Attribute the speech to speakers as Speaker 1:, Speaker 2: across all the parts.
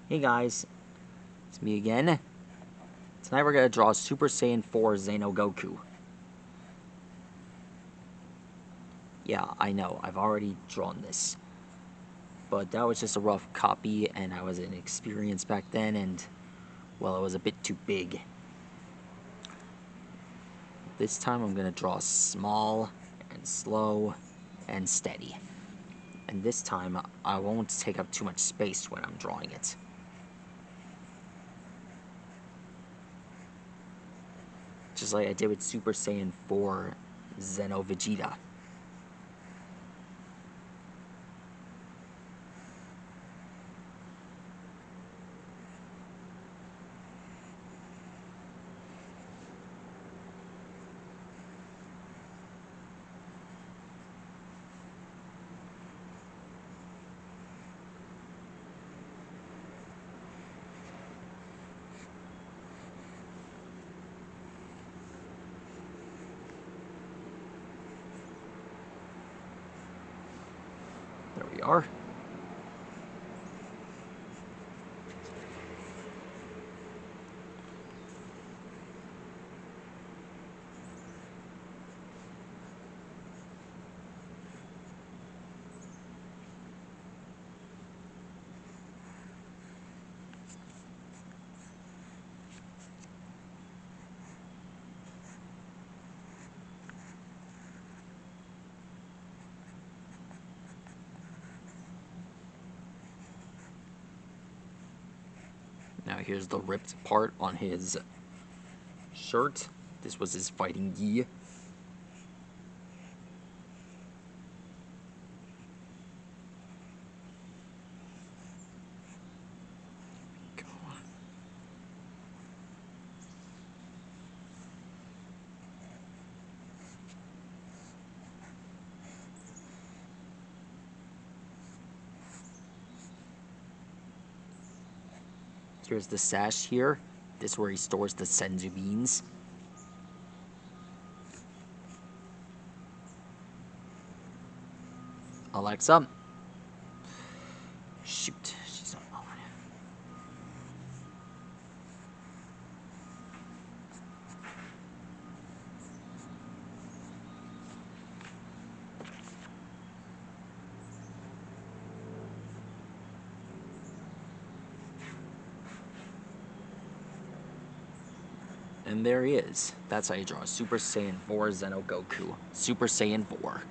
Speaker 1: Hey guys, it's me again. Tonight we're gonna draw Super Saiyan 4 Xeno Goku. Yeah, I know, I've already drawn this. But that was just a rough copy, and I was inexperienced back then, and, well, it was a bit too big. This time I'm gonna draw small, and slow, and steady. And this time, I won't take up too much space when I'm drawing it. Just like I did with Super Saiyan 4 Xeno Vegeta. There we are. Now here's the ripped part on his shirt. This was his fighting gi. Come on. Here's the sash here. This is where he stores the senzu beans. Alexa. Shoot, she's not on. And there he is. That's how you draw Super Saiyan 4 Xeno Goku. Super Saiyan 4.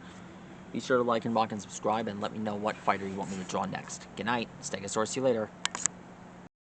Speaker 1: Be sure to like and rock and subscribe, and let me know what fighter you want me to draw next. Good night. Stegosaurus, see you later.